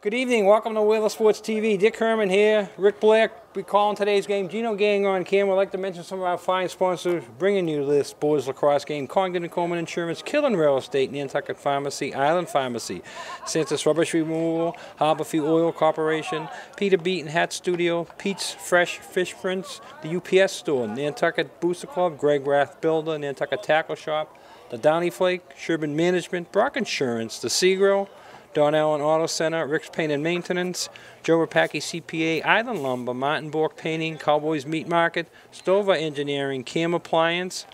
Good evening, welcome to Wheeler Sports TV. Dick Herman here, Rick Blair. We calling today's game. Gino Gang on camera. I'd like to mention some of our fine sponsors bringing you this boys lacrosse game. Congdon and Coleman Insurance, Killen Real Estate, Nantucket Pharmacy, Island Pharmacy, Santa's Rubbish Removal, Harborview Oil Corporation, Peter Beaton Hat Studio, Pete's Fresh Fish Prints, the UPS Store, Nantucket Booster Club, Greg Rath Builder, Nantucket Tackle Shop, the Downey Flake, Sherburne Management, Brock Insurance, the Sea Grill, Don Allen Auto Center, Rick's Paint and Maintenance, Joe Rapacki CPA, Island Lumber, Martin Bork Painting, Cowboys Meat Market, Stover Engineering, Cam Appliance,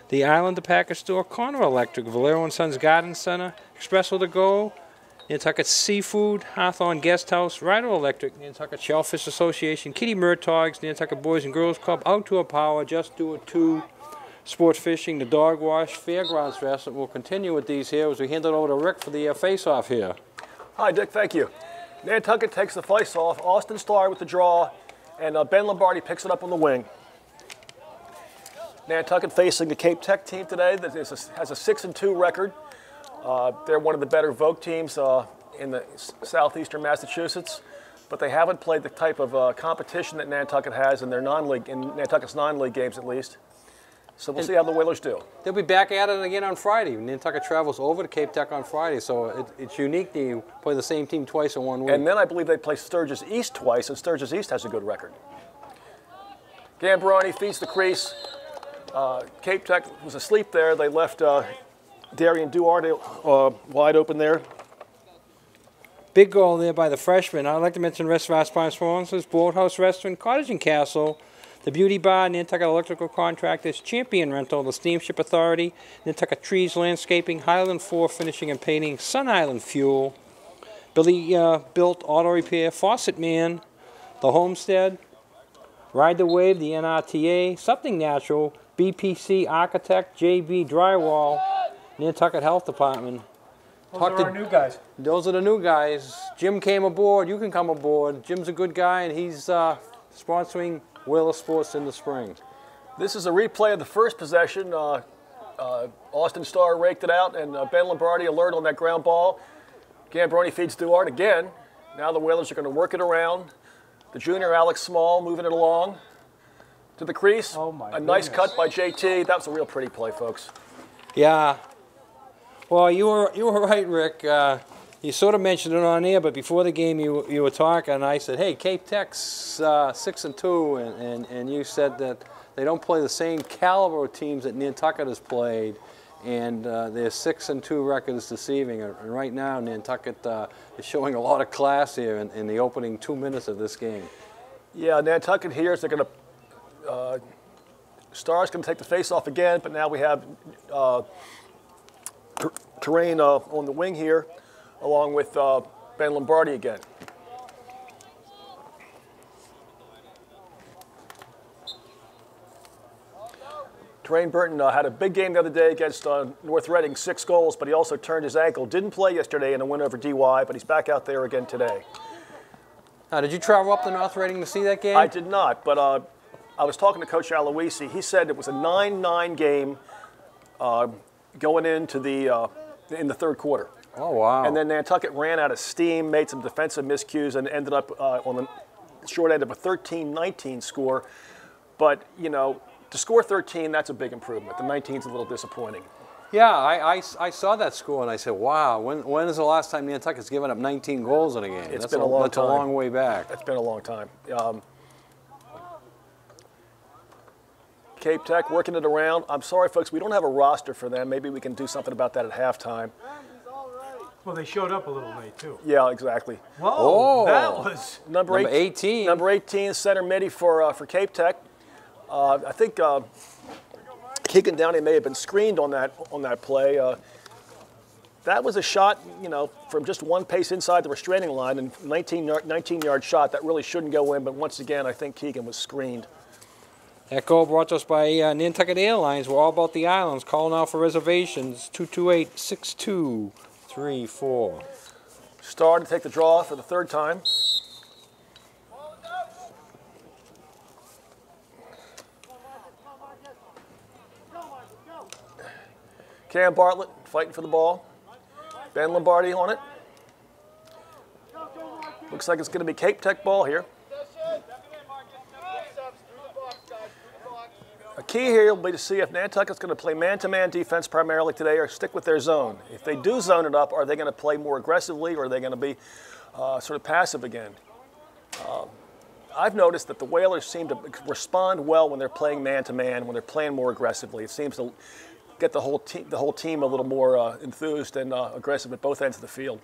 the Island the Package Store, Connor Electric, Valero & Sons Garden Center, Espresso to Go, Nantucket Seafood, Hawthorne Guest House, Rido Electric, Nantucket Shellfish Association, Kitty Murtaugh's, Nantucket Boys and Girls Club, Outdoor Power, Just Do It 2, Sports Fishing, the Dog Wash, Fairgrounds Restaurant. We'll continue with these here as we hand it over to Rick for the face-off here. Hi, Dick. Thank you. Nantucket takes the face-off. Austin Starr with the draw, and Ben Lombardi picks it up on the wing. Nantucket facing the Cape Tech team today that has a 6-2 record. They're one of the better Vogue teams in the southeastern Massachusetts, but they haven't played the type of competition that Nantucket has in their non-league, in Nantucket's non-league games at least. So we'll see how the Whalers do. They'll be back at it again on Friday. Nantucket travels over to Cape Tech on Friday, so it's unique that you play the same team twice in 1 week. And then I believe they play Sturgis East twice, and Sturgis East has a good record. Gambroni feeds the crease. Cape Tech was asleep there. They left Darian Duarte wide open there. Big goal there by the freshman. I'd like to mention the rest of our sponsors: Boathouse Restaurant, Cottage and Castle, the Beauty Bar, Nantucket Electrical Contractors, Champion Rental, the Steamship Authority, Nantucket Trees Landscaping, Highland 4 Finishing and Painting, Sun Island Fuel, Billy Built Auto Repair, Faucet Man, the Homestead, Ride the Wave, the NRTA, Something Natural, BPC Architect, JB Drywall, Nantucket Health Department. Those are our new guys. Those are the new guys. Jim came aboard. You can come aboard. Jim's a good guy, and he's sponsoring Wheeler Sports in the spring. This is a replay of the first possession. Austin Starr raked it out, and Ben Lombardi alert on that ground ball. Gambroni feeds Duarte again. Now the Whalers are going to work it around. The junior Alex Small moving it along to the crease. Oh my goodness. Nice cut by JT. That was a real pretty play, folks. Yeah. Well, you were right, Rick. You sort of mentioned it on air, but before the game you were talking, and I said, hey, Cape Tech's 6-2, and you said that they don't play the same caliber of teams that Nantucket has played, and their 6-2 record is deceiving. And right now, Nantucket is showing a lot of class here in the opening 2 minutes of this game. Yeah, Nantucket here, so they're going to, Starr's going to take the face-off again, but now we have Terrain on the wing here, along with Ben Lombardi again. Terrain Burton had a big game the other day against North Reading, 6 goals, but he also turned his ankle. Didn't play yesterday in a win over DY, but he's back out there again today. Now, did you travel up to North Reading to see that game? I did not, but I was talking to Coach Aloisi. He said it was a 9-9 game going into in the third quarter. Oh, wow. And then Nantucket ran out of steam, made some defensive miscues, and ended up on the short end of a 13-19 score. But, you know, to score 13, that's a big improvement. The 19's a little disappointing. Yeah, I saw that score, and I said, wow, when is the last time Nantucket's given up 19 goals in a game? It's been a long time. That's a long way back. It's been a long time. Cape Tech working it around. I'm sorry, folks, we don't have a roster for them. Maybe we can do something about that at halftime. Well, they showed up a little late, too. Yeah, exactly. Whoa, Oh. that was... Number 18. Number 18, center midi for Cape Tech. I think Keegan Downey may have been screened on that play. That was a shot, you know, from just one pace inside the restraining line, and 19-yard shot that really shouldn't go in. But once again, I think Keegan was screened. That goal brought to us by Nantucket Airlines. We're all about the islands. Call now for reservations, 228-6234. Starr to take the draw for the third time. Cam Bartlett fighting for the ball. Ben Lombardi on it. Looks like it's going to be Cape Tech ball here. A key here will be to see if Nantucket's going to play man-to-man defense primarily today or stick with their zone. If they do zone it up, are they going to play more aggressively or are they going to be sort of passive again? I've noticed that the Whalers seem to respond well when they're playing man-to-man, when they're playing more aggressively. It seems to get the whole team a little more enthused and aggressive at both ends of the field.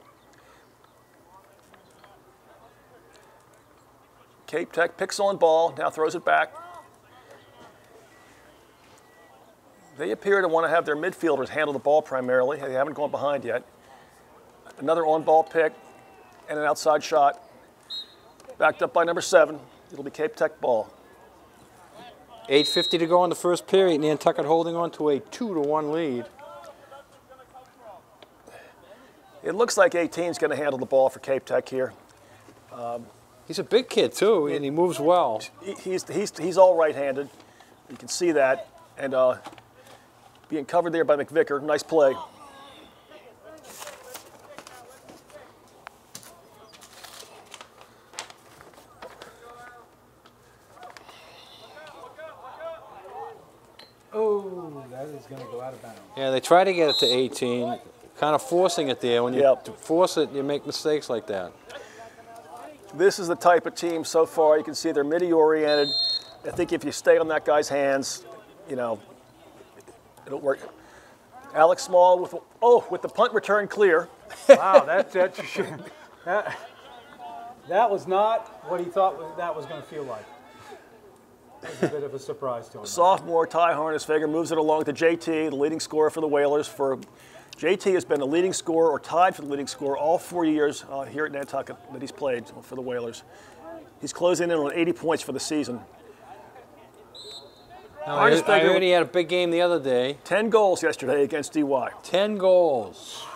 Cape Tech picks on ball, now throws it back. They appear to want to have their midfielders handle the ball primarily. They haven't gone behind yet. Another on-ball pick and an outside shot. Backed up by number 7. It'll be Cape Tech ball. 8:50 to go in the first period. Nantucket holding on to a 2-1 lead. It looks like 18's going to handle the ball for Cape Tech here. He's a big kid too, and he moves well. He's all right-handed. You can see that. And being covered there by McVicker. Nice play. Oh, that is going to go out of bounds. Yeah, they try to get it to 18, kind of forcing it there. When you force it, you make mistakes like that. This is the type of team so far. You can see they're midi-oriented. I think if you stay on that guy's hands, you know, it'll work. Alex Small with the punt return clear. Wow, that was not what he thought that was going to feel like. It was a bit of a surprise to him. Sophomore Ty Harnesfeger moves it along to JT, the leading scorer for the Whalers. JT has been the leading scorer or tied for the leading scorer all 4 years here at Nantucket that he's played for the Whalers. He's closing in on 80 points for the season. I heard he had a big game the other day. 10 goals yesterday against DY. 10 goals.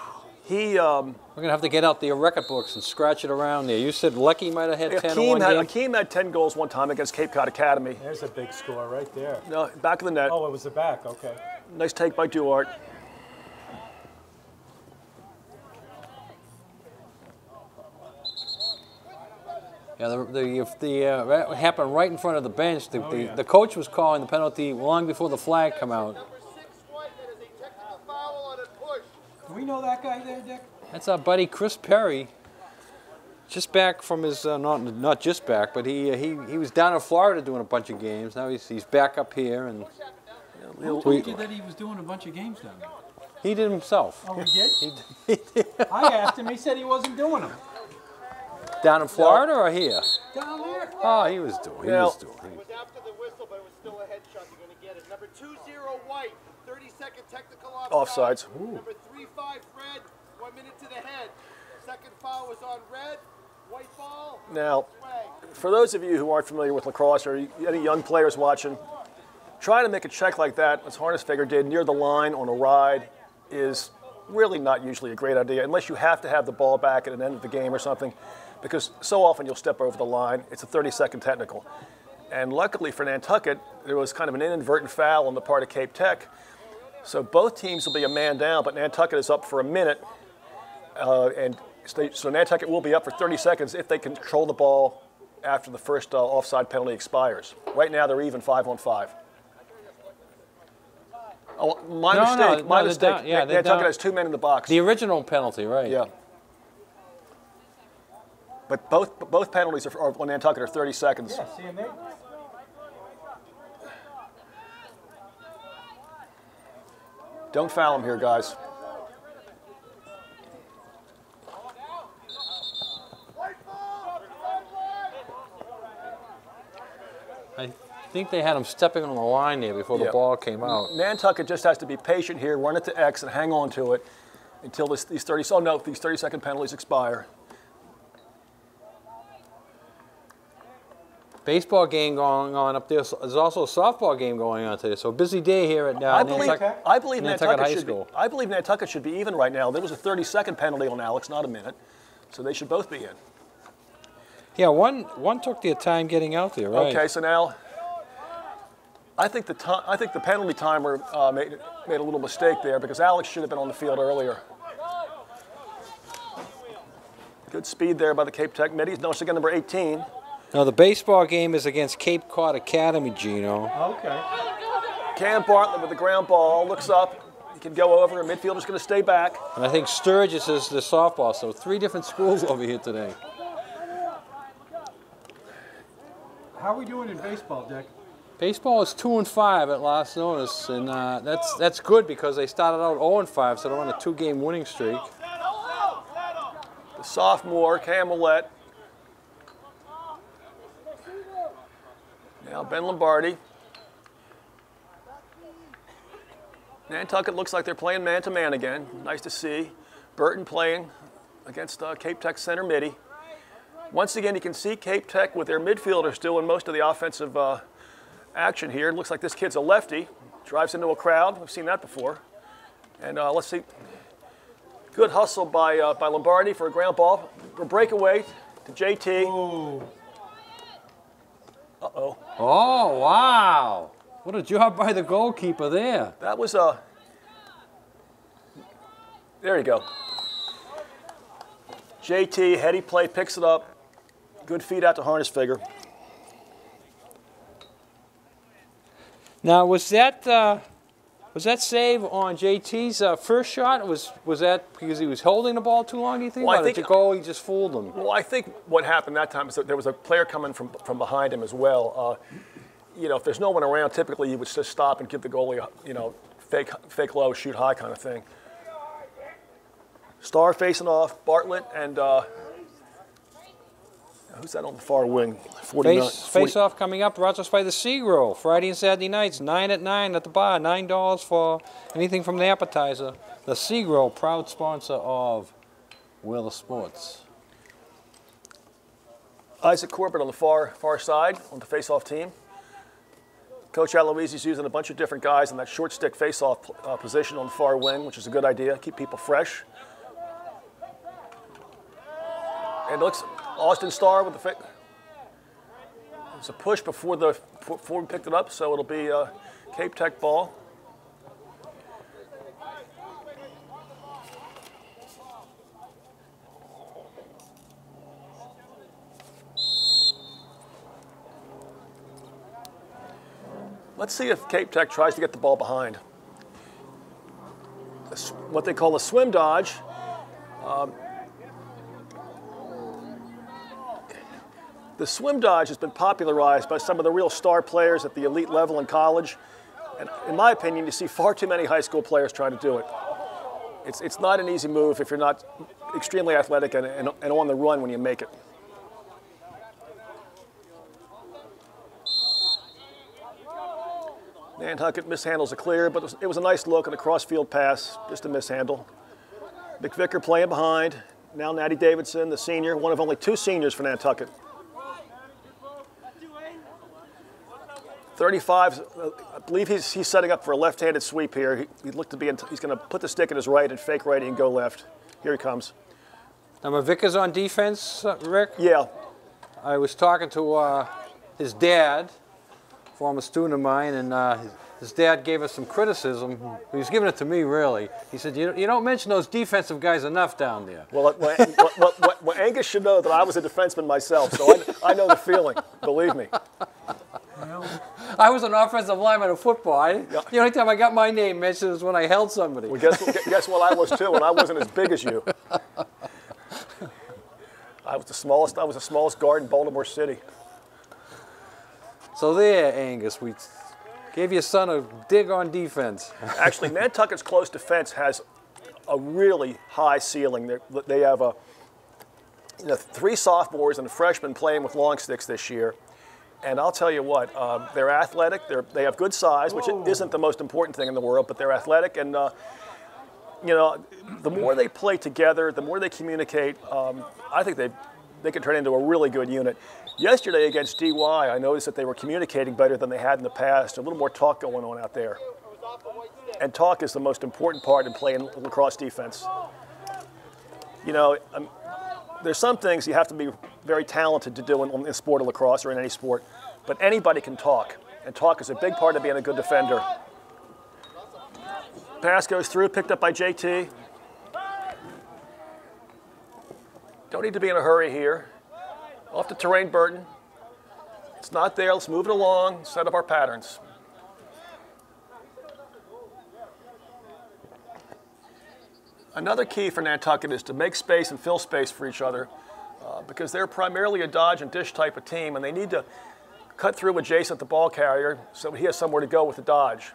We're going to have to get out the record books and scratch it around there. You said Lecky might have had 10 in one game? Akeem had 10 goals one time against Cape Cod Academy. There's a big score right there. No, back of the net. Oh, it was the back, okay. Nice take by Duarte. Yeah, that happened right in front of the bench. The coach was calling the penalty long before the flag come out. Do we know that guy there, Dick? That's our buddy Chris Perry. Just back from his, not just back, but he was down in Florida doing a bunch of games. Now he's back up here. And who told you that he was doing a bunch of games down there? He did himself. Oh, he did? I asked him. He said he wasn't doing them. Down in Florida or here? Down there. Oh, he was doing. It was after the whistle, but it was still a headshot. You're going to get it. Number 20 White, 30-second technical offsides. Number 35 Fred, 1 minute to the head. Second foul was on Red. White ball. Now, for those of you who aren't familiar with lacrosse or any young players watching, trying to make a check like that, as Harnesfeger did, near the line on a ride, is really not usually a great idea unless you have to have the ball back at an end of the game or something, because so often you'll step over the line. It's a 30-second technical. And luckily for Nantucket, there was kind of an inadvertent foul on the part of Cape Tech. So both teams will be a man down, but Nantucket is up for a minute. So Nantucket will be up for 30 seconds if they control the ball after the first offside penalty expires. Right now they're even 5-on-5. Oh, my mistake. Yeah, Nantucket has 2 men in the box. The original penalty, right? Yeah. But both penalties on Nantucket are 30 seconds. Yeah, see him there? Don't foul him here, guys. I think they had him stepping on the line there before the ball came out. Nantucket just has to be patient here, run it to X, and hang on to it until these 30-second penalties expire. Baseball game going on up there. There's also a softball game going on today. So a busy day here at Nantucket High School. I believe Nantucket should be even right now. There was a 30-second penalty on Alex, not a minute. So they should both be in. Yeah, one took their time getting out there, right? Okay, so now I think the penalty timer made a little mistake there because Alex should have been on the field earlier. Good speed there by the Cape Tech middies. No, again, number 18. Now, the baseball game is against Cape Cod Academy, Gino. Okay. Cam Bartlett with the ground ball, looks up. He can go over, and midfielder's going to stay back. And I think Sturgis is the softball, so 3 different schools over here today. How are we doing in baseball, Dick? Baseball is 2-5 at last notice, and that's good because they started out 0-5, so they're on a 2-game winning streak. The sophomore, Cam Millette. Now Ben Lombardi. Nantucket looks like they're playing man-to-man again. Nice to see. Burton playing against Cape Tech center midi. Once again, you can see Cape Tech with their midfielders doing most of the offensive action here. It looks like this kid's a lefty. Drives into a crowd. We've seen that before. And let's see. Good hustle by Lombardi for a ground ball. A breakaway to JT. Ooh. Uh-oh. Oh, wow. What a job by the goalkeeper there. That was there you go. JT, heady play, picks it up. Good feed out to Harness figure. Now, was that save on JT's first shot? Was that because he was holding the ball too long, do you think? Well, or did the goalie just fooled him? Well, I think what happened that time is that there was a player coming from behind him as well. You know, if there's no one around, typically you would just stop and give the goalie a, you know, fake low, shoot high kind of thing. Star facing off, Bartlett and who's that on the far wing? 49. Face off coming up, brought to us by the Seagrow. Friday and Saturday nights, 9 at 9 at the bar, $9 for anything from the appetizer. The Seagrow, proud sponsor of Wheeler Sports. Isaac Corbett on the far side on the face-off team. Coach Aloisi's using a bunch of different guys in that short stick face-off position on the far wing, which is a good idea. Keep people fresh. And it looks Austin Starr with the fake. It's a push before we picked it up, so it'll be Cape Tech ball. Let's see if Cape Tech tries to get the ball behind. What they call a swim dodge. The swim dodge has been popularized by some of the real star players at the elite level in college. And in my opinion, you see far too many high school players trying to do it. It's not an easy move if you're not extremely athletic and on the run when you make it. Nantucket mishandles a clear, but it was a nice look on a cross-field pass, just a mishandle. McVicker playing behind. Now Natty Davidson, the senior, one of only 2 seniors for Nantucket. 35, I believe he's setting up for a left-handed sweep here. He looked to be, he's going to put the stick in his right and fake righty and go left. Here he comes. Now, McVicker's on defense, Rick? Yeah. I was talking to his dad, former student of mine, and his dad gave us some criticism. He was giving it to me, really. He said, you don't mention those defensive guys enough down there. Well, Angus should know that I was a defenseman myself, so I know the feeling, believe me. I was an offensive lineman in football. The only time I got my name mentioned was when I held somebody. Well, guess what I was too, and I wasn't as big as you. I was the smallest guard in Baltimore City. So there, Angus, we gave your son a dig on defense. Actually, Nantucket's close defense has a really high ceiling. They have 3 sophomores and a freshman playing with long sticks this year. And I'll tell you what, they're athletic. They have good size, which isn't the most important thing in the world, but they're athletic. And, you know, the more they play together, the more they communicate, I think they can turn into a really good unit. Yesterday against DY, I noticed that they were communicating better than they had in the past. A little more talk going on out there. And talk is the most important part in playing lacrosse defense. You know, there's some things you have to be very talented to do in the sport of lacrosse or in any sport, but anybody can talk, and talk is a big part of being a good defender. Pass goes through, picked up by JT. Don't need to be in a hurry here. Off the terrain, Burton. It's not there. Let's move it along, set up our patterns. Another key for Nantucket is to make space and fill space for each other because they're primarily a dodge and dish type of team, and they need to cut through adjacent the ball carrier so he has somewhere to go with the dodge.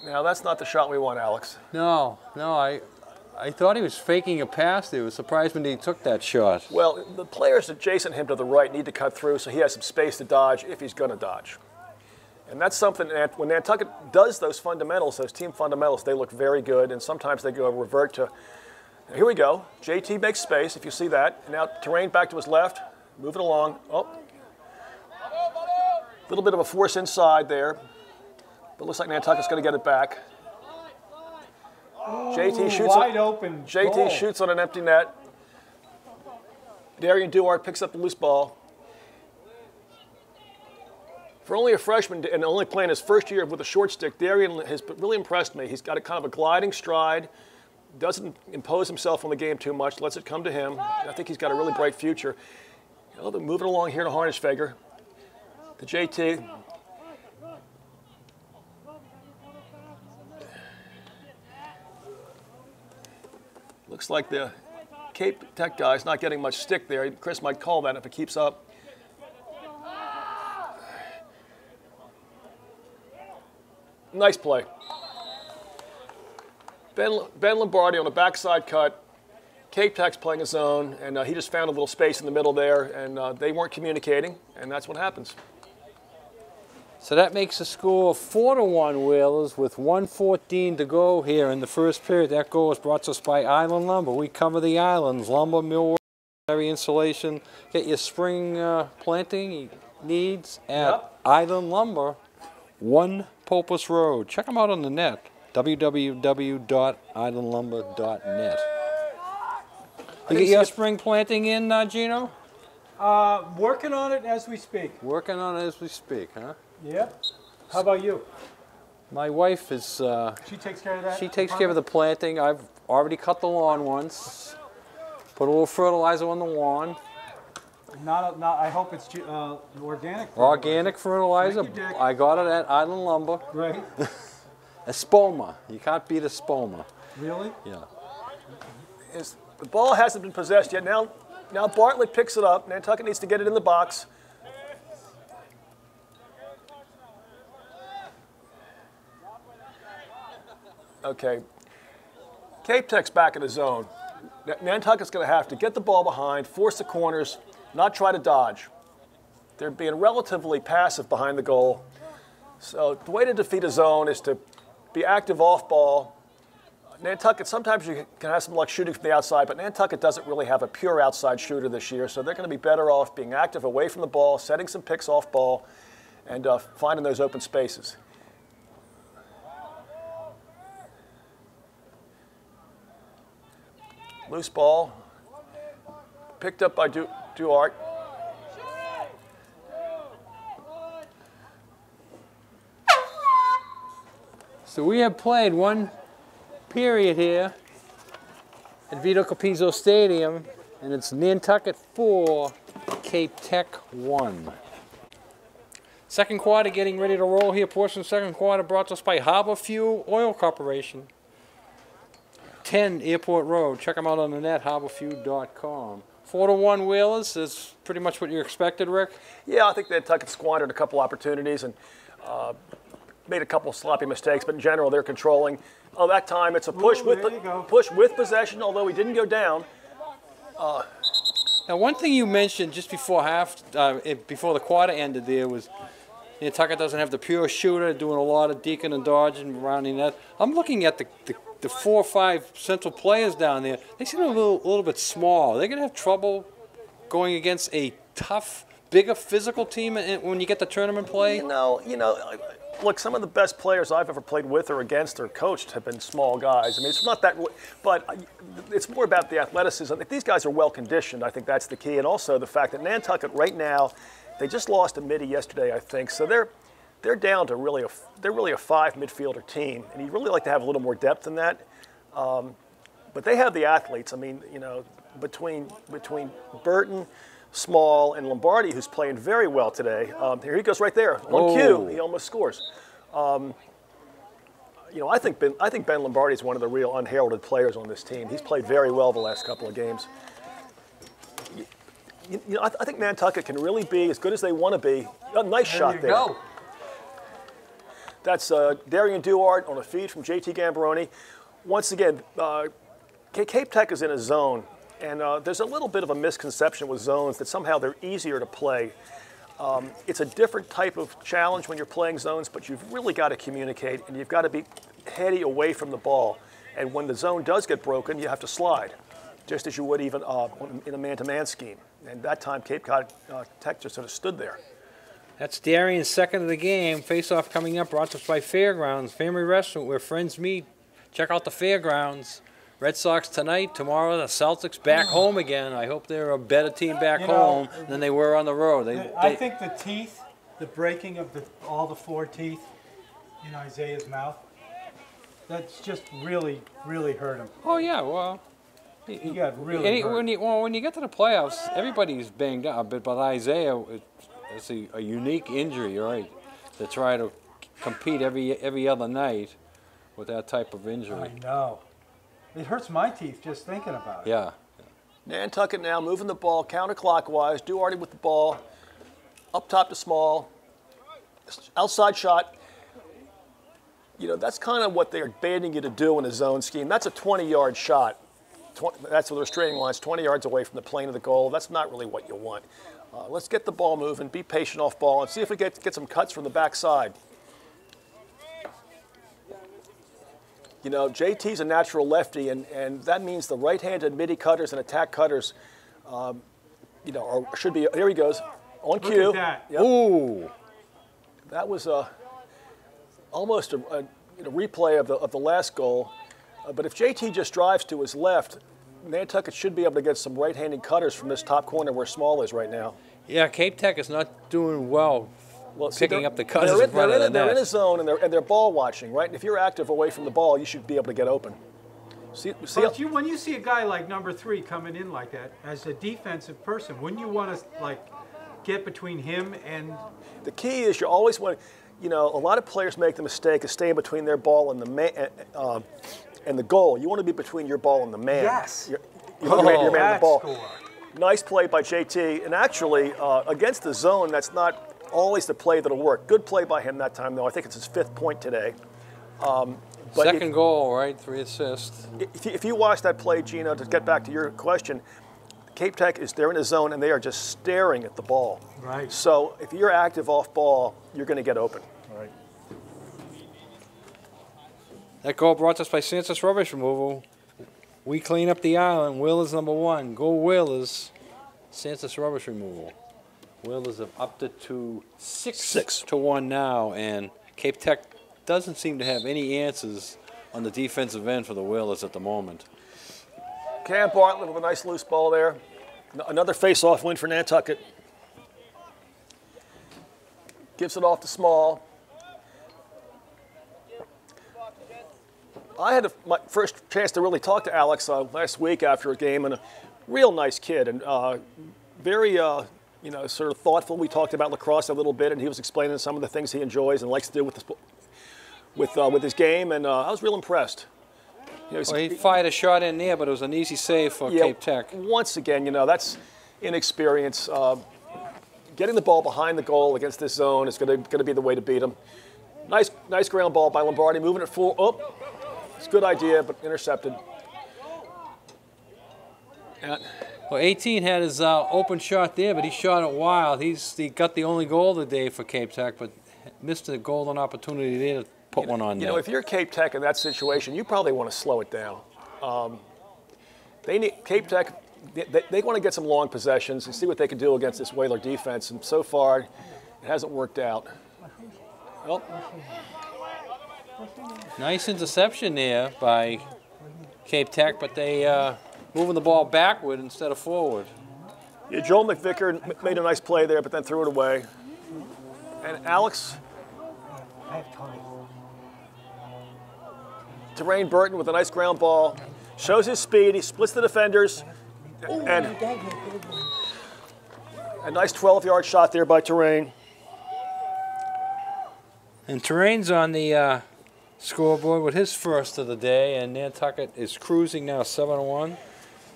Now, that's not the shot we want, Alex. No, I thought he was faking a pass there. I was surprised when he took that shot. Well, the players adjacent him to the right need to cut through so he has some space to dodge if he's going to dodge. And that's something that when Nantucket does those fundamentals, those team fundamentals, they look very good, and sometimes they go revert to, here we go, JT makes space, if you see that. And now terrain back to his left, move it along. Oh, a little bit of a force inside there, but looks like Nantucket's going to get it back. JT shoots wide open. JT goal. shoots on an empty net. Darian Duarte picks up the loose ball. For only a freshman and only playing his first year with a short stick, Darian has really impressed me. He's got a kind of a gliding stride, doesn't impose himself on the game too much, lets it come to him. I think he's got a really bright future. They're moving along here to Harnischfeger. To JT. Looks like the Cape Tech guy's not getting much stick there. Chris might call that if it keeps up. Nice play. Ben Lombardi on a backside cut. Cape Tech's playing his zone, and he just found a little space in the middle there, and they weren't communicating, and that's what happens. So that makes the score 4-1 Whalers with 1:14 to go here in the first period. That goal was brought to us by Island Lumber. We cover the islands, lumber, millwork, insulation. Get your spring planting needs at Island Lumber, 1 Popus Road. Check them out on the net, www.islandlumber.net. You get your spring planting in, Gino? Working on it as we speak. Working on it as we speak, huh? Yep. How about you? My wife is... She takes care of that? She takes care of the planting. I've already cut the lawn once. Put a little fertilizer on the lawn. Not I hope it's organic. Organic fertilizer. Thank you, Dick. I got it at Island Lumber. Right. Espoma. You can't beat Espoma. Really? Yeah. The ball hasn't been possessed yet. Now Bartlett picks it up. Nantucket needs to get it in the box. Okay. Cape Tech's back in the zone. Nantucket's going to have to get the ball behind, force the corners, not try to dodge. They're being relatively passive behind the goal. So the way to defeat a zone is to be active off ball. Nantucket, sometimes you can have some luck shooting from the outside, but Nantucket doesn't really have a pure outside shooter this year, so they're going to be better off being active away from the ball, setting some picks off ball, and finding those open spaces. Loose ball, picked up by Duarte. So we have played one period here at Vito Capizzo Stadium, and it's Nantucket 4, Cape Tech 1. Second quarter getting ready to roll here. Portion of the second quarter brought to us by Harbor Fuel Oil Corporation. 10 Airport Road. Check them out on the net, harborfuel.com. 4-1 Whalers is pretty much what you expected, Rick? Yeah, I think Nantucket squandered a couple opportunities and made a couple sloppy mistakes, but in general they're controlling. Oh, that time it's a push with possession, although he didn't go down. Now, one thing you mentioned just before before the quarter ended there was Nantucket doesn't have the pure shooter, doing a lot of deacon and dodging around the net. I'm looking at the 4 or 5 central players down there. They seem a little bit small. They're going to have trouble going against a tough, bigger physical team when you get the tournament play. You know, look, some of the best players I've ever played with or against or coached have been small guys. I mean, it's not that, but it's more about the athleticism. If these guys are well conditioned, I think that's the key, and also the fact that Nantucket right now, they just lost to Midi yesterday, I think, so they're down to really a 5 midfielder team, and you'd really like to have a little more depth than that. But they have the athletes. I mean, between Burton, Small, and Lombardi, who's playing very well today. Here he goes right there. On cue, he almost scores. You know, I think Ben Lombardi is one of the real unheralded players on this team. He's played very well the last couple of games. You know, I think Nantucket can really be as good as they want to be. A nice shot there. Go. That's Darian Duard on a feed from JT Gambaroni. Once again, Cape Tech is in a zone, and there's a little bit of a misconception with zones that somehow they're easier to play. It's a different type of challenge when you're playing zones, but you've really got to communicate, and you've got to be heady away from the ball. And when the zone does get broken, you have to slide, just as you would even in a man-to-man scheme. And that time, Cape Tech just sort of stood there. That's Darian's second of the game. Face-off coming up, brought to us by Fairgrounds, Family Restaurant, where friends meet. Check out the Fairgrounds. Red Sox tonight. Tomorrow, the Celtics back home again. I hope they're a better team back home than they were on the road. I think the teeth, the breaking of all the 4 teeth in Isaiah's mouth, that's just really, really hurt him. Oh, yeah, well. He got really hurt. When you get to the playoffs, everybody's banged up a bit, but Isaiah, it's a unique injury, right? To try to compete every other night with that type of injury. I know. It hurts my teeth just thinking about it. Yeah. Nantucket now moving the ball counterclockwise. Duarty with the ball. Up top to Small. Outside shot. You know, that's kind of what they're banning you to do in a zone scheme. That's a 20-yard shot. That's the restraining line's 20 yards away from the plane of the goal. That's not really what you want. Let's get the ball moving, be patient off ball, and see if we get some cuts from the backside. You know, JT's a natural lefty, and that means the right-handed midi cutters and attack cutters, you know, should be. Here he goes, on cue. Look at that. Yep. Ooh. That was almost a replay of the last goal. But if JT just drives to his left, Nantucket should be able to get some right-handed cutters from this top corner where Small is right now. Yeah, Cape Tech is not doing well picking up the cutters in front of the net. They're in a zone, and they're ball watching, right? And if you're active away from the ball, you should be able to get open. When you see a guy like number 3 coming in like that, as a defensive person, wouldn't you want to, like, get between him and... The key is you always want to, you know, a lot of players make the mistake of staying between their ball and the man, and the goal. You want to be between your ball and the man. Yes. You're man the ball. Score. Nice play by JT. And actually, against the zone, that's not always the play that'll work. Good play by him that time, though. I think it's his 5th point today. Second goal, right? 3 assists. If you watch that play, Gino, to get back to your question, Cape Tech they're in a zone and they are just staring at the ball. Right. So if you're active off ball, you're going to get open. Right. That goal brought to us by Santos Rubbish Removal. We clean up the island. Whalers #1. Go Whalers. Santos Rubbish Removal. Whalers have upped it to 6-1 now, and Cape Tech doesn't seem to have any answers on the defensive end for the Whalers at the moment. Cam Bartlett with a nice loose ball there. Another face-off win for Nantucket. Gives it off to Small. I had my first chance to really talk to Alex last week after a game, and a real nice kid, and very, you know, sort of thoughtful. We talked about lacrosse a little bit, and he was explaining some of the things he enjoys and likes to do with his game, and I was real impressed. You know, he fired a shot in there, but it was an easy save for Cape Tech. Once again, you know, that's inexperience. Getting the ball behind the goal against this zone is going to be the way to beat him. Nice ground ball by Lombardi, moving it forward. Oh, it's a good idea, but intercepted. Well, 18 had his open shot there, but he shot it wild. He got the only goal of the day for Cape Tech, but missed a golden opportunity there to put one on there. You know, if you're Cape Tech in that situation, you probably want to slow it down. They need Cape Tech. They want to get some long possessions and see what they can do against this Whaler defense. And so far, it hasn't worked out. Well, nice interception there by Cape Tech, but they moving the ball backward instead of forward. Yeah, Joel McVicker made a nice play there, but then threw it away. And Alex Terrain Burton with a nice ground ball. Shows his speed. He splits the defenders. And a nice 12-yard shot there by Terrain. And Terrain's on the scoreboard with his first of the day, and Nantucket is cruising now 7-1.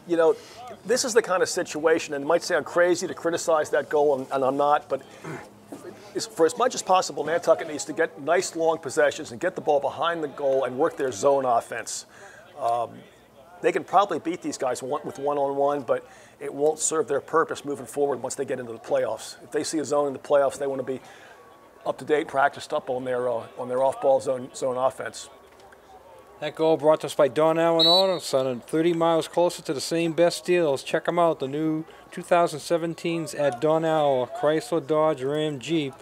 You know, this is the kind of situation, and it might sound crazy to criticize that goal, and I'm not, but for as much as possible, Nantucket needs to get nice long possessions and get the ball behind the goal and work their zone offense. They can probably beat these guys with one-on-one, but it won't serve their purpose moving forward once they get into the playoffs. If they see a zone in the playoffs, they want to be up-to-date, practiced up on their off-ball zone offense. That goal brought to us by Donnell and Auto Center, 30 miles closer to the same best deals. Check them out, the new 2017s at Donnell, Chrysler, Dodge, Ram, Jeep.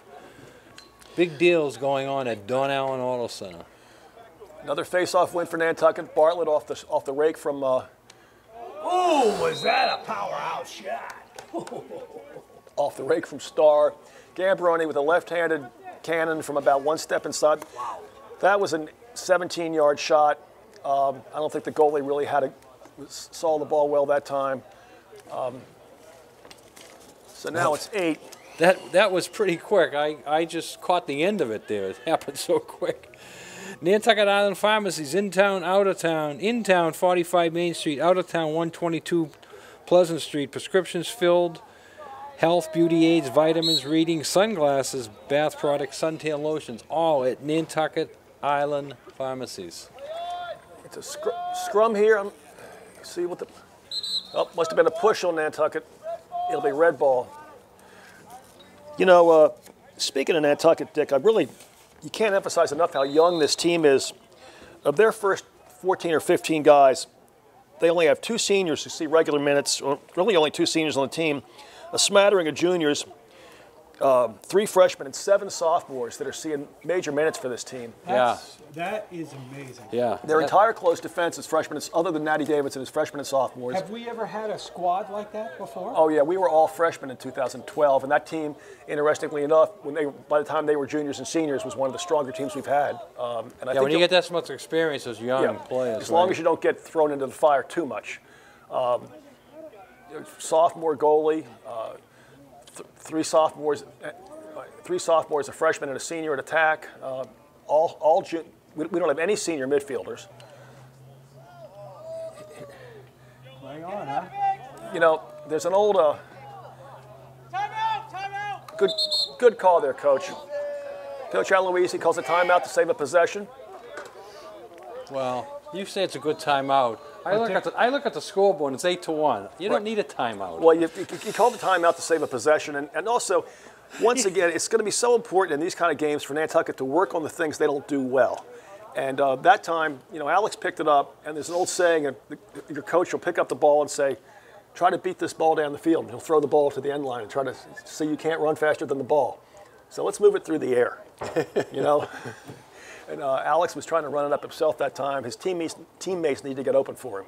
Big deals going on at Donnell and Auto Center. Another face-off win for Nantucket. Bartlett off the rake from. Oh, was that a powerhouse shot? Off the rake from Starr. Gambroni with a left-handed cannon from about one step inside. Wow. That was a 17-yard shot. I don't think the goalie really saw the ball well that time. So now it's 8. That was pretty quick. I just caught the end of it there. It happened so quick. Nantucket Island Pharmacies, in-town, out-of-town. In-town, 45 Main Street. Out-of-town, 122 Pleasant Street. Prescriptions filled. Health, beauty aids, vitamins, reading, sunglasses, bath products, suntan lotions. All at Nantucket Island Pharmacies. It's a scrum here. See what the... Oh, must have been a push on Nantucket. It'll be red ball. You know, speaking of Nantucket, Dick, you can't emphasize enough how young this team is. Of their first 14 or 15 guys, they only have 2 seniors who see regular minutes, or really only 2 seniors on the team, a smattering of juniors, 3 freshmen, and 7 sophomores that are seeing major minutes for this team. That is amazing. Yeah. Their entire close defense is freshmen, other than Natty Davidson, is freshmen and sophomores. Have we ever had a squad like that before? Oh yeah, we were all freshmen in 2012, and that team, interestingly enough, by the time they were juniors and seniors, was one of the stronger teams we've had. And I think when you get that much experience as young players, as long as you don't get thrown into the fire too much. Sophomore goalie, 3 sophomores, a freshman and a senior at attack. We don't have any senior midfielders. Play on, huh? You know, there's an old good call there, Coach. Coach Aloisi calls a timeout to save a possession. Well, you say it's a good timeout. I look at the scoreboard and it's 8-1. You don't need a timeout. Well, you called the timeout to save a possession, and also, once again, it's going to be so important in these kind of games for Nantucket to work on the things they don't do well. And that time, you know, Alex picked it up, and there's an old saying, your coach will pick up the ball and say, try to beat this ball down the field. And he'll throw the ball to the end line and try to say you can't run faster than the ball. So let's move it through the air, you know. And Alex was trying to run it up himself that time. His teammates need to get open for him.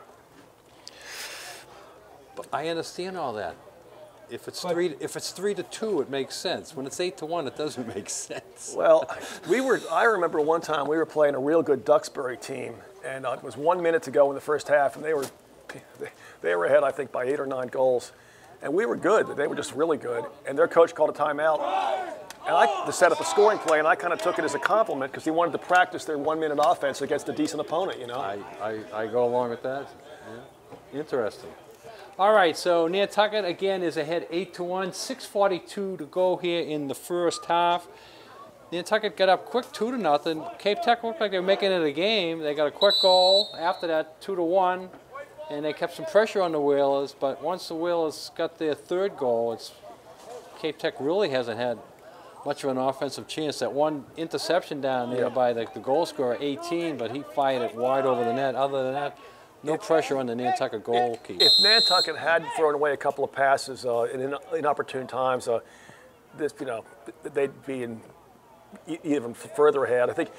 But I understand all that. If it's 3-2, it makes sense. When it's 8-1, it doesn't make sense. Well, I remember one time we were playing a real good Duxbury team, and it was 1 minute to go in the first half, and they were ahead, I think, by 8 or 9 goals, and we were good. They were just really good, and their coach called a timeout. And I set up a scoring play, and I kind of took it as a compliment because he wanted to practice their 1 minute offense against a decent opponent, you know. I go along with that. Yeah. Interesting. All right, so Nantucket again is ahead 8-1, 6:42 to go here in the first half. Nantucket got up quick 2-0. Cape Tech looked like they were making it a game. They got a quick goal after that, 2-1, and they kept some pressure on the Whalers. But once the Whalers got their 3rd goal, Cape Tech really hasn't had much of an offensive chance. That one interception down there by the goal scorer, 18, but he fired it wide over the net. Other than that, no pressure on the Nantucket goalkeeper. If Nantucket had thrown away a couple of passes in inopportune times, they'd be even further ahead. I think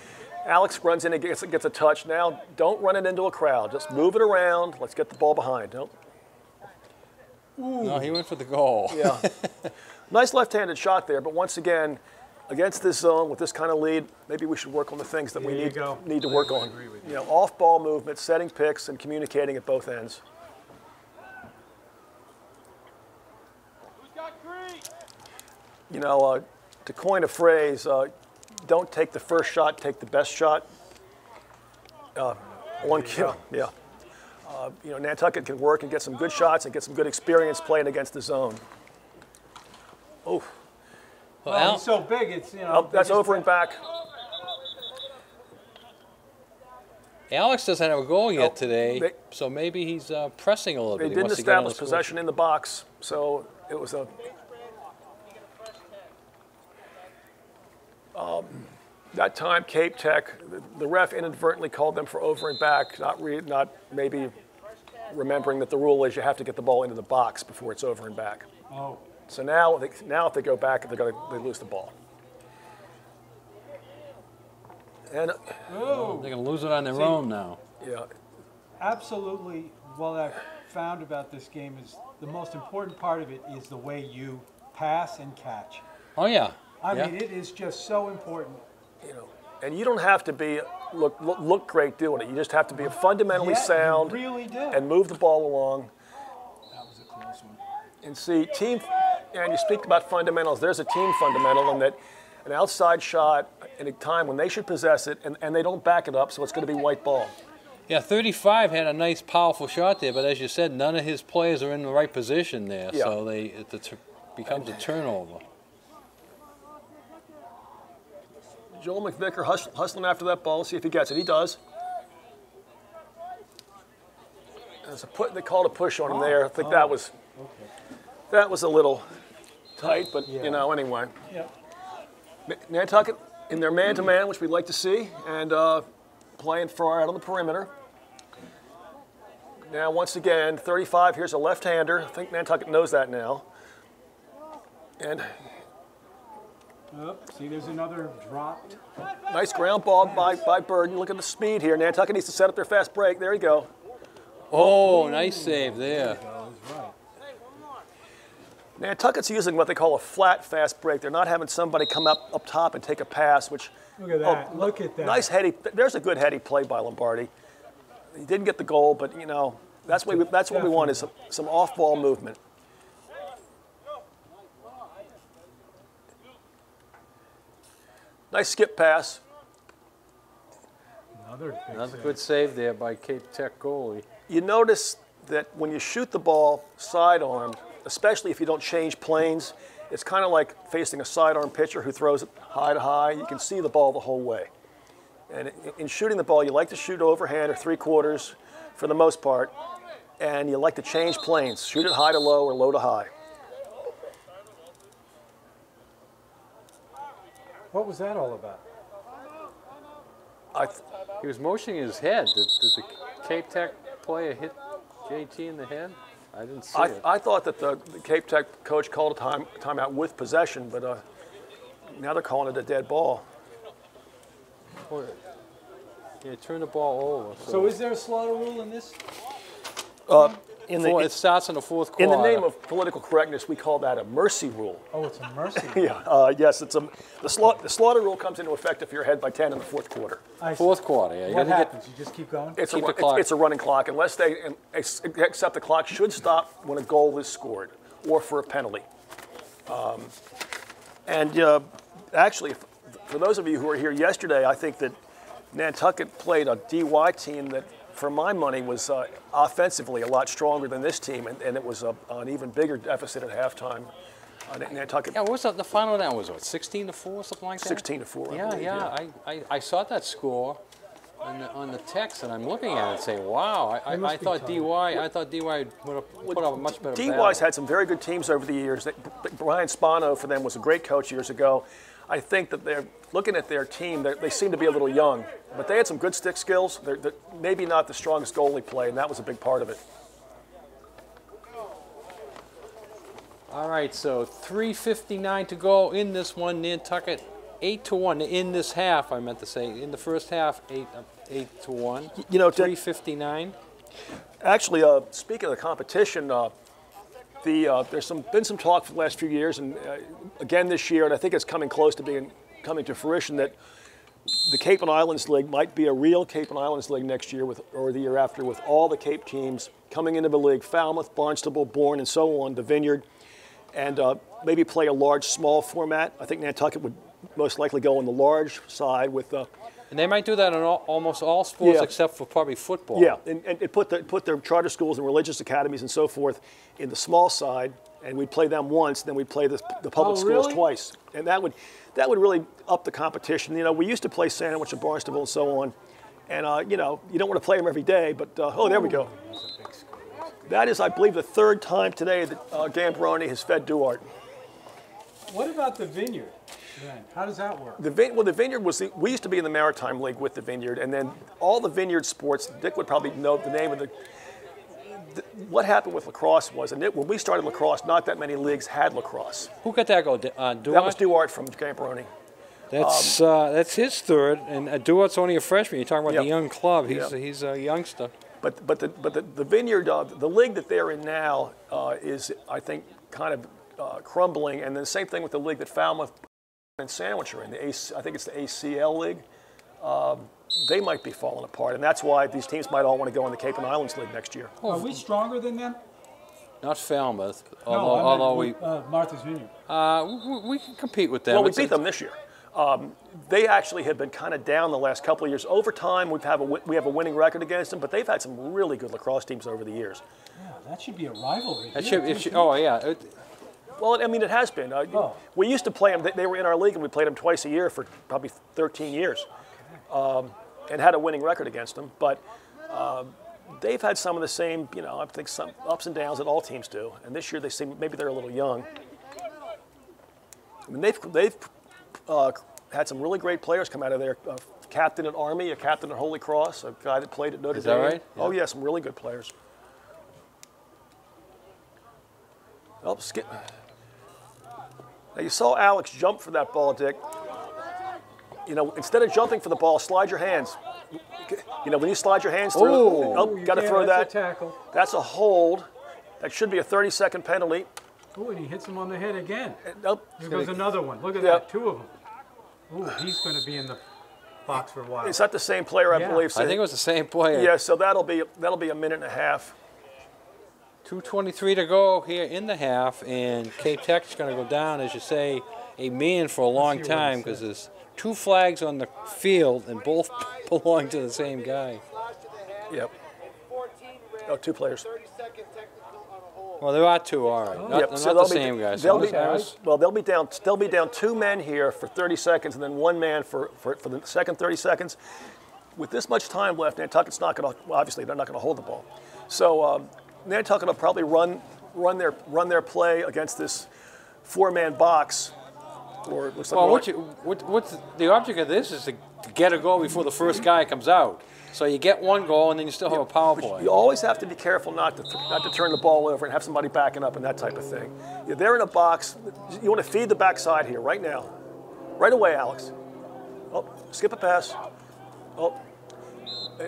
Alex runs in and gets a touch. Now, don't run it into a crowd. Just move it around. Let's get the ball behind. Nope. No, he went for the goal. Yeah. Nice left-handed shot there, but once again, against this zone with this kind of lead, maybe we should work on the things that we need to work on. You know, off-ball movement, setting picks, and communicating at both ends. You know, to coin a phrase, don't take the first shot, take the best shot. One kill, yeah. You know, Nantucket can work and get some good shots and get some good experience playing against the zone. Oh. Well, he's so big, it's, you know. Oh, that's over and back. Alex doesn't have a goal yet today, they, so maybe he's pressing a little bit. They didn't establish possession in the box, so it was a... that time, Cape Tech, the ref inadvertently called them for over and back, not maybe remembering that the rule is you have to get the ball into the box before it's over and back. Oh. So now if they go back, they lose the ball. And they're going to lose it on their own now. Yeah. Absolutely. What I've found about this game is the most important part of it is the way you pass and catch. Oh yeah. I mean, it is just so important. You know, and you don't have to be look great doing it. You just have to be fundamentally sound. You really do. And move the ball along. That was a close one. And see, and you speak about fundamentals. There's a team fundamental in that an outside shot at a time when they should possess it, and they don't back it up, so it's going to be white ball. Yeah, 35 had a nice, powerful shot there, but as you said, none of his players are in the right position there, so it becomes a turnover. Joel McVicker hustling after that ball, see if he gets it. He does. They called a push on him there. I think that was a little tight, but you know, anyway. Yep. Nantucket in their man-to-man, which we'd like to see, and playing far out on the perimeter. Now, once again, 35, here's a left-hander. I think Nantucket knows that now. And see, there's another dropped. Nice ground ball by Burden. Look at the speed here. Nantucket needs to set up their fast break. There you go. Oh, nice save there. Nantucket's using what they call a flat fast break. They're not having somebody come up top and take a pass, which... Look at that. Look at that. Nice heady. There's a good heady play by Lombardi. He didn't get the goal, but, you know, that's what we want is some off-ball movement. Nice skip pass. Another good save there by Cape Tech goalie. You notice that when you shoot the ball sidearmed, especially if you don't change planes, it's kind of like facing a sidearm pitcher who throws it high to high. You can see the ball the whole way. And in shooting the ball, you like to shoot overhand or three-quarters for the most part, and you like to change planes. Shoot it high to low or low to high. What was that all about? He was motioning his head. Did the Cape Tech player hit JT in the head? I didn't see it. I thought that the Cape Tech coach called a timeout with possession, but now they're calling it a dead ball. Yeah, turn the ball over. So is there a slaughter rule in this? It starts in the fourth quarter. In the name of political correctness, we call that a mercy rule. Oh, it's a mercy rule. Yeah, yes, it's the slaughter rule comes into effect if you're ahead by 10 in the fourth quarter. Fourth quarter, yeah. What happens? You just keep going? It's a running clock, unless except the clock should stop when a goal is scored or for a penalty. Actually, for those of you who were here yesterday, I think that Nantucket played a DY team that, for my money, was offensively a lot stronger than this team, and it was an even bigger deficit at halftime. Nantucket. Yeah, what was the final of that? Was it 16-4, something like that? 16-4. Yeah. I saw that score on the text, and I'm looking at it and saying, "Wow!" I thought DY would have put up a much better. DY's had some very good teams over the years. Brian Spano for them was a great coach years ago. I think that they're looking at their team. They seem to be a little young, but they had some good stick skills. They're maybe not the strongest goalie play, and that was a big part of it. All right, so 3:59 to go in this one. Nantucket 8-1 in this half. I meant to say in the first half, 8-1. You know, 3:59. Actually, speaking of the competition, there's been some talk for the last few years, and again this year, and I think it's coming close to coming to fruition, that the Cape and Islands League might be a real Cape and Islands League next year or the year after, with all the Cape teams coming into the league: Falmouth, Barnstable, Bourne, and so on, the Vineyard. and maybe play a large, small format. I think Nantucket would most likely go on the large side with. And they might do that in almost all sports Yeah. except for probably football. Yeah, and put their charter schools and religious academies and so forth in the small side, and we'd play them once, then we'd play the public schools really? twice, and that would really up the competition. You know, we used to play Sandwich and Barnstable and so on, and you know, you don't want to play them every day, but oh, there we go. That is, I believe, the third time today that Gambroni has fed Duarte. What about the Vineyard then? How does that work? The Vineyard was, we used to be in the Maritime League with the Vineyard, and then all the Vineyard sports, Dick would probably know the name of what happened with lacrosse was, and when we started lacrosse, not that many leagues had lacrosse. Who got that go? Duarte? That was Duarte from Gambroni. That's his third, and Duarte's only a freshman. You're talking about Yep. the young club. Yep. He's a youngster. But the Vineyard, the league that they're in now is, I think, kind of crumbling, and the same thing with the league that Falmouth and Sandwich are in. I think it's the ACL league. They might be falling apart, and that's why these teams might all want to go in the Cape and Islands League next year. Are we stronger than them? Not Falmouth, No, although we Martha's Vineyard. we can compete with them. Well, we beat them this year. They actually have been kind of down the last couple of years. Over time, we have a winning record against them, but they've had some really good lacrosse teams over the years. Yeah, that should be a rivalry. That here. should, oh yeah. Well, I mean, it has been. We used to play them. They were in our league, and we played them twice a year for probably 13 years, and had a winning record against them. But they've had some of the same, you know, I think some ups and downs that all teams do. And this year, they seem maybe they're a little young. I mean, they've had some really great players come out of there. Captain at Army, a captain at Holy Cross, a guy that played at Notre Dame. Is that right? Yeah. Oh yeah, some really good players. Oh, skip. Now you saw Alex jump for that ball, Dick. You know, instead of jumping for the ball, slide your hands. You know, when you slide your hands through, got to throw that. That's a tackle. That's a hold. That should be a 30-second penalty. Oh, and he hits him on the head again. Nope. Here goes another one. Look at Yeah. that, two of them. Oh, he's going to be in the box for a while. Is that the same player, I Yeah. believe? So I think it was the same player. yeah, so that'll be a minute and a half. 2:23 to go here in the half, and Cape Tech's going to go down, as you say, a man for a long see what it time because there's two flags on the field and both belong to the same guy. Yep. 14 red, Oh, two players. 30-second technical on a hold. Well, there are two, all right. Not, Yep, not so the they'll be- same guys. they'll So be- I was- Well, they'll be down two men here for 30 seconds, and then one man for the second 30 seconds. With this much time left, Nantucket's not going to. Well, obviously, they're not going to hold the ball. So Nantucket will probably run their play against this four-man box. Or it looks like Well, what's the object of this is to get a goal before the first guy comes out. So you get one goal, and then you still have a power play. you always have to be careful not to turn the ball over and have somebody backing up and that type of thing. Yeah, they're in a box. You want to feed the backside here right now, right away, Alex. Oh, skip a pass. Oh,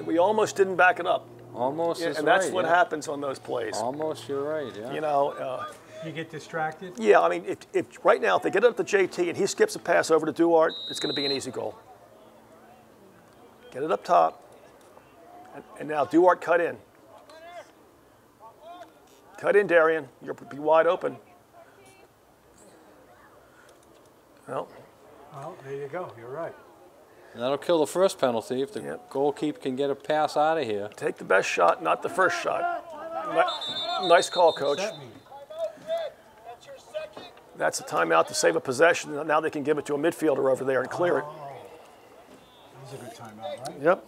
we almost didn't back it up. Almost Yeah, is and that's right, what yeah. happens on those plays. Almost, you're right, yeah. You know. You get distracted? Yeah, I mean, if right now if they get it up to JT and he skips a pass over to Duarte, it's going to be an easy goal. Get it up top, and now Duarte cut in. Cut in, Darian. You'll be wide open. Well, Well, there you go. You're right. And that'll kill the first penalty if the Yep. goalkeeper can get a pass out of here. take the best shot, not the first shot. Nice call, Coach. What's that mean? That's your second. That's a timeout to save a possession. Now they can give it to a midfielder over there and clear it. That was a good timeout, right? Yep.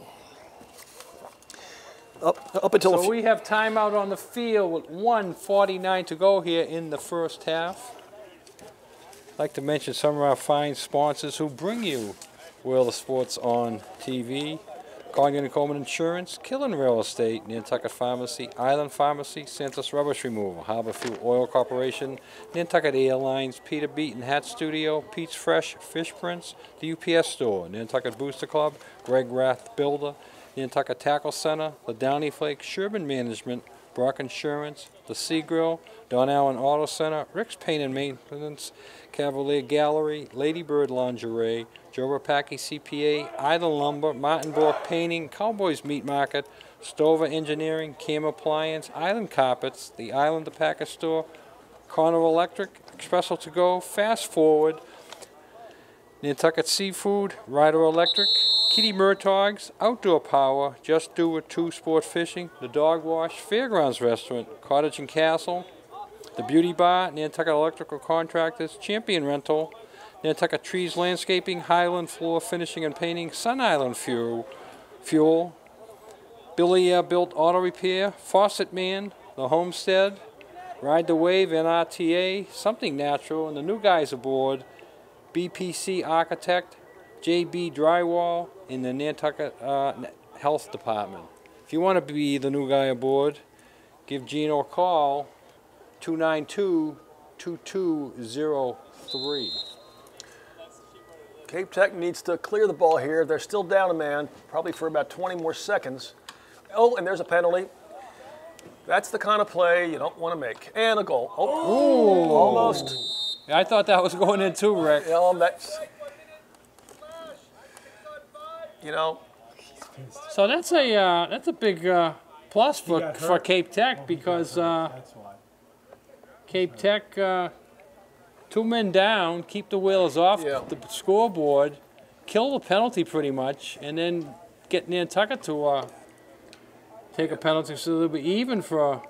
Up until So we have timeout on the field with 1:49 to go here in the first half. I'd like to mention some of our fine sponsors who bring you World of Sports on TV. Congdon & Coleman Insurance, Killen Real Estate, Nantucket Pharmacy, Island Pharmacy, Santos Rubbish Removal, Harbor Fuel Oil Corporation, Nantucket Airlines, Peter Beaton Hat Studio, Pete's Fresh Fish Prints, the UPS Store, Nantucket Booster Club, Greg Rath Builder, Nantucket Tackle Center, the Downey Flake Sherman Management, Brock Insurance, the Sea Grill, Don Allen Auto Center, Rick's Paint and Maintenance, Cavalier Gallery, Lady Bird Lingerie, Joe Rapaki CPA, Ida Lumber, Martin Bork Painting, Cowboys Meat Market, Stover Engineering, Cam Appliance, Island Carpets, the Island Packer Store, Connor Electric, Espresso to go, Fast Forward, Nantucket Seafood, Rider Electric, Kitty Murtaug's, Outdoor Power, Just Do It 2 Sport Fishing, The Dog Wash, Fairgrounds Restaurant, Cottage and Castle, The Beauty Bar, Nantucket Electrical Contractors, Champion Rental, Nantucket Trees Landscaping, Highland Floor Finishing and Painting, Sun Island Fuel, Billy Built Auto Repair, Faucet Man, The Homestead, Ride the Wave, NRTA, Something Natural, and the new guys aboard, BPC Architect, JB Drywall, in the Nantucket Health Department. If you want to be the new guy aboard, give Gino a call, 292-2203. Cape Tech needs to clear the ball here. They're still down a man, probably for about 20 more seconds. Oh, and there's a penalty. That's the kind of play you don't want to make. And a goal. Oh, almost. Yeah, I thought that was going in too, Rick. That's, you know. So that's a big plus for Cape Tech because Cape Tech 2 men down, keep the wheels off the scoreboard, kill the penalty pretty much, and then get Nantucket to take a penalty so they'll be even for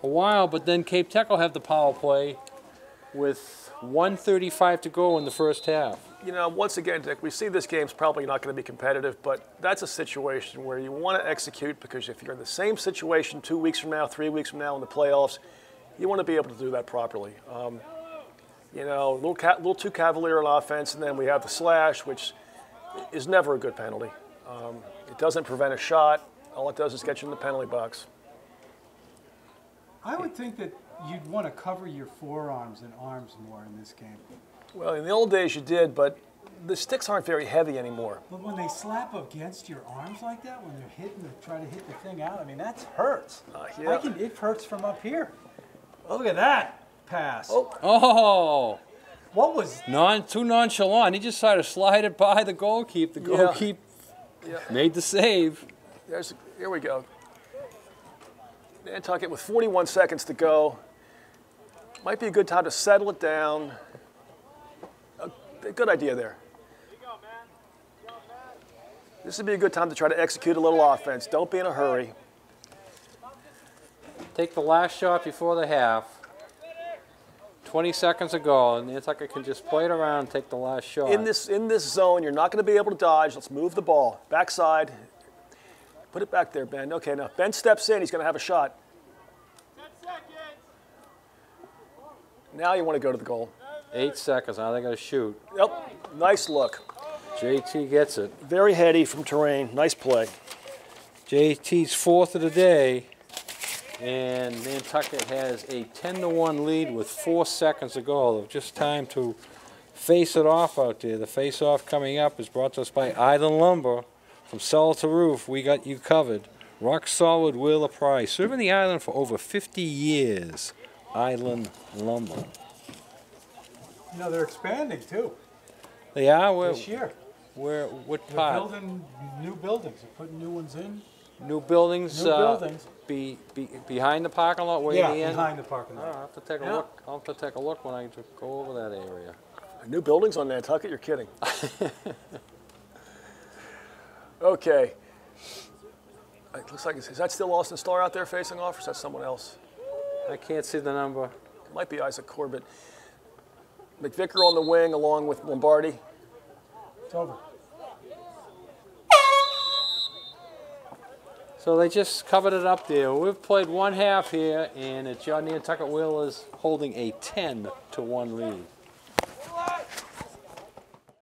a while, but then Cape Tech will have the power play with 1:35 to go in the first half. You know, once again, Dick, we see this game's probably not going to be competitive, but that's a situation where you want to execute because if you're in the same situation 2 weeks from now, 3 weeks from now in the playoffs, you want to be able to do that properly. You know, a little too cavalier on offense, and then we have the slash, which is never a good penalty. It doesn't prevent a shot. All it does is get you in the penalty box. I would think that you'd want to cover your forearms and arms more in this game. Well, in the old days you did, but the sticks aren't very heavy anymore. But when they slap against your arms like that, when they're hitting, they try to hit the thing out, I mean, that hurts. It hurts from up here. Oh, look at that pass. Oh! What was... Too nonchalant. He just tried to slide it by the goalkeeper. The goalkeeper made the save. Here we go. Nantucket with 41 seconds to go. Might be a good time to settle it down. A good idea there. This would be a good time to try to execute a little offense. Don't be in a hurry. Take the last shot before the half. 20 seconds to go, and Nantucket can just play it around and take the last shot. In this zone, you're not going to be able to dodge. Let's move the ball. Backside. Put it back there, Ben. Okay, now Ben steps in. He's going to have a shot. 10 seconds. Now you want to go to the goal. 8 seconds. Now they got to shoot. Yep. Nice look. JT gets it. Very heady from terrain. Nice play. JT's 4th of the day. And Nantucket has a 10-1 lead with 4 seconds to go. Just time to face it off out there. The face-off coming up is brought to us by Island Lumber. From cellar to roof, we got you covered. Rock solid Wheeler Price. Serving the island for over 50 years. Island Lumber. You know, they're expanding, too. They are? This year. What They're part? building new buildings. They're putting new ones in. New buildings? New buildings. Behind the parking lot, way in the end? Behind the parking lot. I'll have to take a look. I'll have to take a look when I go over that area. New buildings on Nantucket? You're kidding. Okay. It looks like, is that still Austin Starr out there facing off, or is that someone else? I can't see the number. It might be Isaac Corbett. McVicker on the wing along with Lombardi. It's over. So they just covered it up there. We've played one half here, and it's your Nantucket Whalers holding a 10-1 lead.